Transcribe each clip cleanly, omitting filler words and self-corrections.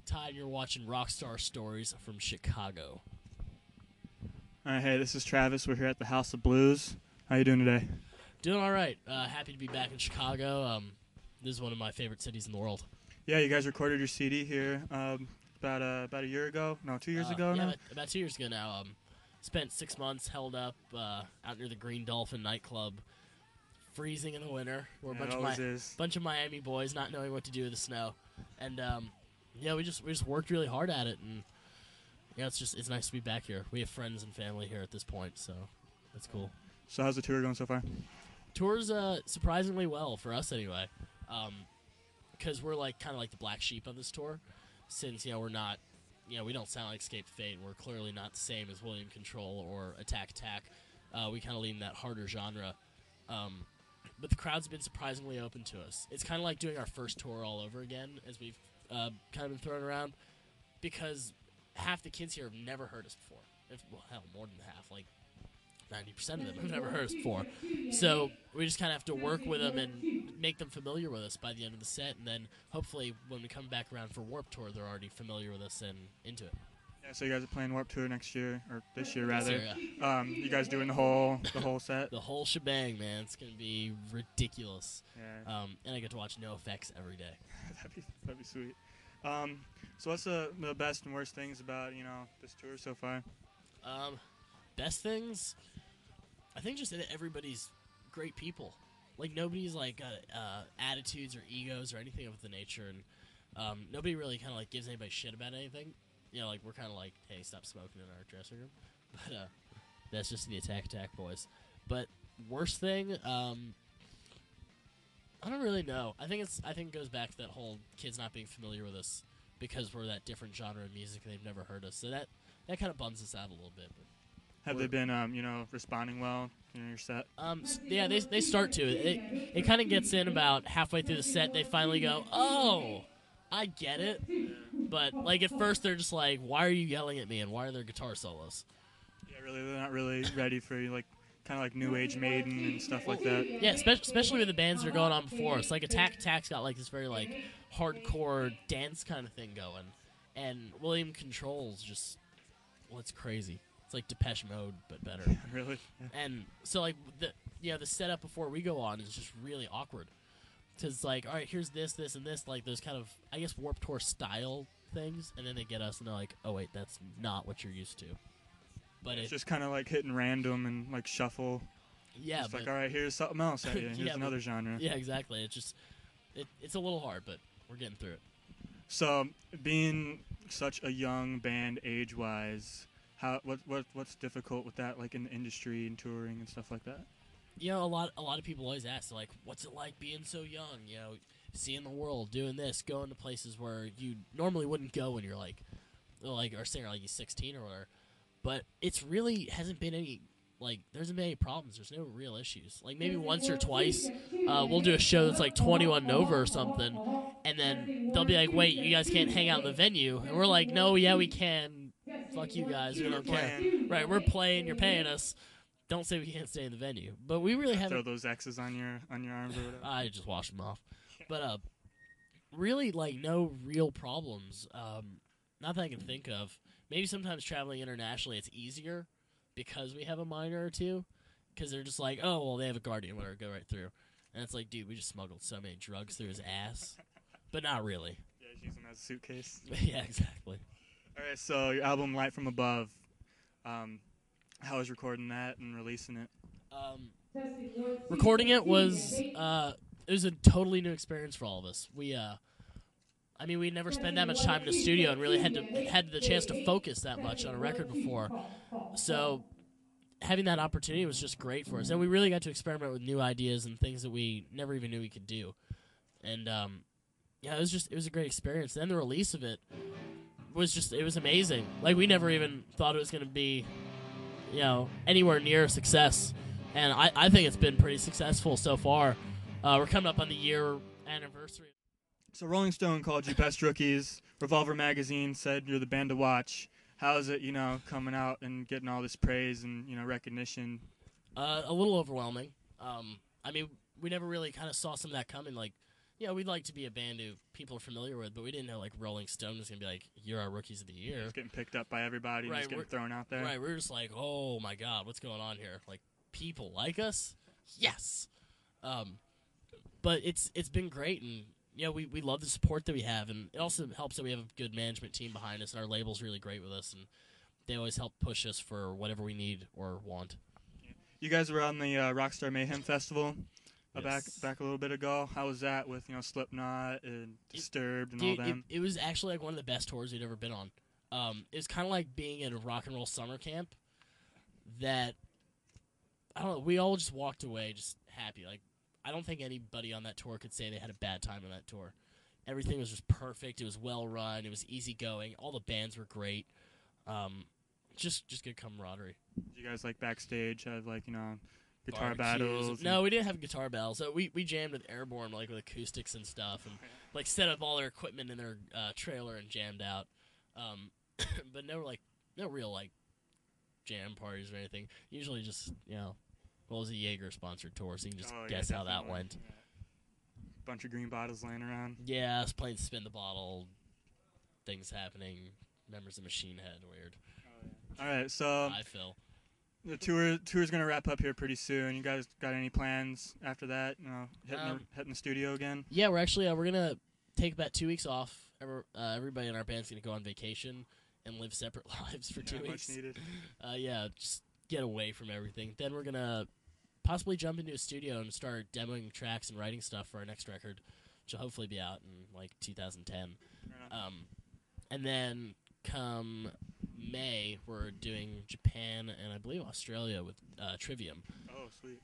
ZAKK, and you're watching Rockstar Stories from Chicago. All right, hey, this is Travis. We're here at the House of Blues. How you doing today? Doing all right. Happy to be back in Chicago. This is one of my favorite cities in the world. Yeah, you guys recorded your CD here about a year ago. No, 2 years ago now. Yeah, about 2 years ago now. Spent 6 months held up out near the Green Dolphin nightclub, freezing in the winter. We're a bunch of Miami boys not knowing what to do with the snow, and we just worked really hard at it, and it's nice to be back here. We have friends and family here at this point, so that's cool. So how's the tour going so far? Tour's surprisingly well for us anyway, because we're kind of like the black sheep of this tour, since we're not. We don't sound like Escape Fate. We're clearly not the same as William Control or Attack. We kind of lean that harder genre. But the crowd's been surprisingly open to us. It's kind of like doing our first tour all over again, as we've kind of been thrown around, because half the kids here have never heard us before. Well, hell, more than half. 90% of them have never heard us before. So we just kind of have to work with them and make them familiar with us by the end of the set, and then hopefully when we come back around for Warped Tour, they're already familiar with us and into it. Yeah, so you guys are playing Warped Tour next year, or this year rather. This year, yeah. You guys doing the whole set? The whole shebang, man. It's gonna be ridiculous. Yeah. And I get to watch NoFX every day. that'd be sweet. So what's the best and worst things about this tour so far? Best things, I think just that everybody's great people. Nobody's got attitudes or egos or anything of the nature, and nobody really kind of gives anybody shit about anything. We're kind of hey, stop smoking in our dressing room. But that's just the Attack boys. But worst thing, I don't really know. I think it goes back to that whole kids not being familiar with us because we're that different genre of music and they've never heard us. So that kind of bums us out a little bit. But have they been responding well in your set? Yeah, they start to. It kind of gets in about halfway through the set. They finally go, oh, I get it. But at first they're just like, why are you yelling at me and why are there guitar solos? Yeah, really, they're not really ready for you, kind of like New Age Maiden and stuff like that. Yeah, especially with the bands that are going on before us. Attack's got this very hardcore dance kind of thing going, and William Control's just, it's crazy. It's like Depeche Mode, but better. Really? Yeah. And so the setup before we go on is just really awkward. Because all right, here's this, and this, those kind of, I guess, Warped Tour style things, and then they get us and they're like, oh wait, that's not what you're used to. But it's just kind of hitting random and shuffle. Yeah, it's all right, here's something else. Here's yeah, another genre. Yeah, exactly. It's a little hard, but we're getting through it. So, being such a young band age-wise, what's difficult with that, in the industry and touring and stuff like that? A lot of people always ask, what's it like being so young? Seeing the world, doing this, going to places where you normally wouldn't go when you're our singer, he's 16 or whatever. But it's really hasn't been any, there hasn't been any problems. There's no real issues. Maybe once or twice, we'll do a show that's 21 Nova or something, and then they'll be like, wait, you guys can't hang out in the venue. And we're like, no, yeah, we can. Fuck you guys. We don't care. Right, we're playing. You're paying us. Don't say we can't stay in the venue. But we really haven't. Throw those X's on your arms or whatever. I just wash them off. But really, no real problems. Not that I can think of. Maybe sometimes traveling internationally, it's easier because we have a minor or two. Because they're just like, oh, well, they have a Guardian. Whatever, go right through. And it's dude, we just smuggled so many drugs through his ass. But not really. Yeah, he's using that as a suitcase. Yeah, exactly. All right, so your album Light From Above, how was recording that and releasing it? Recording it was a totally new experience for all of us. We never spent that much time in the studio and really had the chance to focus that much on a record before. So having that opportunity was just great for us, and we really got to experiment with new ideas and things that we never even knew we could do. And it was a great experience. Then the release of it was amazing. We never even thought it was going to be anywhere near success, and I think it's been pretty successful so far. We're coming up on the year anniversary. So Rolling Stone called you best rookies. Revolver Magazine said you're the band to watch. How is it, coming out and getting all this praise and recognition? A little overwhelming. We never really kind of saw some of that coming. we'd like to be a band who people are familiar with, but we didn't know like Rolling Stone was gonna be like, "You're our rookies of the year." Just getting picked up by everybody, and Right, just getting thrown out there. Right, we're just like, "Oh my God, what's going on here?" Like, people like us, yes. But it's been great, and we love the support that we have, and it also helps that we have a good management team behind us, and our label's really great with us, and they always help push us for whatever we need or want. You guys were on the Rockstar Mayhem Festival Yes. back a little bit ago. How was that with Slipknot and Disturbed and all them? It was actually like one of the best tours we'd ever been on. It was kind of like being at a rock and roll summer camp. That I don't know. We all just walked away just happy. Like I don't think anybody on that tour could say they had a bad time on that tour. Everything was just perfect. It was well run. It was easy going. All the bands were great. Just good camaraderie. Did you guys like backstage have guitar Barbecues. battles? No, we didn't have guitar battles. So we jammed with Airborne, like with acoustics and stuff, and like set up all their equipment in their trailer and jammed out. But no real like jam parties or anything. Usually just what was a Jaeger sponsored tour, so you can just guess how that went. Yeah. Bunch of green bottles laying around. Yeah, I was playing spin the bottle. Things happening. Members of Machine Head, weird. All right, so Hi, Phil. the tour's gonna wrap up here pretty soon. You guys got any plans after that? Hitting the studio again? Yeah, we're actually we're gonna take about 2 weeks off. Everybody in our band's gonna go on vacation and live separate lives for 2 weeks. Much needed. Just get away from everything. Then we're gonna possibly jump into a studio and start demoing tracks and writing stuff for our next record, which will hopefully be out in like 2010. And then come May, we're doing Japan and I believe Australia with Trivium. Oh, sweet.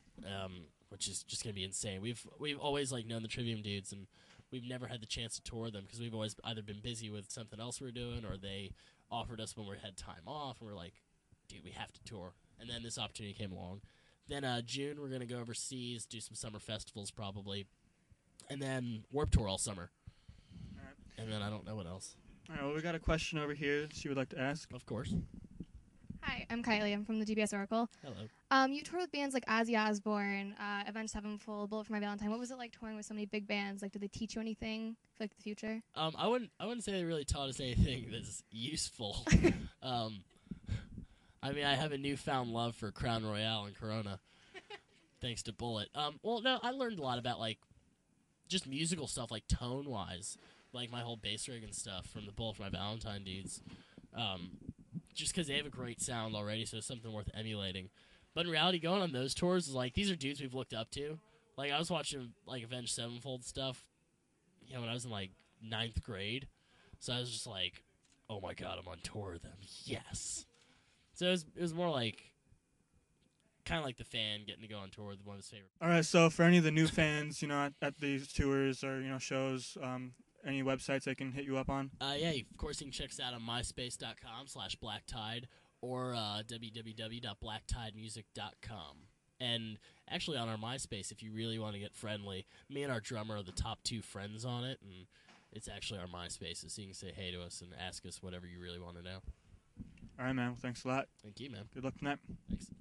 Which is just gonna be insane. We've always like known the Trivium dudes, and we've never had the chance to tour them because we've always either been busy with something else we're doing, or they offered us when we had time off, and we're like, dude, we have to tour. And then this opportunity came along. Then June, we're gonna go overseas, do some summer festivals probably, and then Warped Tour all summer. All right. And then I don't know what else. All right, well, we got a question over here she would like to ask. Of course. Hi, I'm Kylie. I'm from the DBS Oracle. Hello. You toured with bands like Ozzy Osbourne, Avenged Sevenfold, Bullet for My Valentine. What was it like touring with so many big bands? Like, did they teach you anything for like the future? I wouldn't say they really taught us anything that's useful. I mean, I have a newfound love for Crown Royale and Corona, thanks to Bullet. Well, no, I learned a lot about like just musical stuff, like tone wise, like my whole bass rig and stuff from the Bullet for My Valentine dudes. Just because they have a great sound already, so it's something worth emulating. But in reality, going on those tours is like these are dudes we've looked up to. Like I was watching like Avenged Sevenfold stuff, when I was in like 9th grade. So I was just like, oh my god, I'm on tour with them. Yes. So it was more like kind of like the fan getting to go on tour with one of his favorite. All right, so for any of the new fans, at these tours or shows, any websites they can hit you up on? Yeah, of course you can check us out on myspace.com/blacktide or www.blacktidemusic.com. And actually on our MySpace, if you really want to get friendly, me and our drummer are the top 2 friends on it, and it's actually our MySpace, so you can say hey to us and ask us whatever you really want to know. All right, man. Well, thanks a lot. Thank you, man. Good luck tonight. Thanks.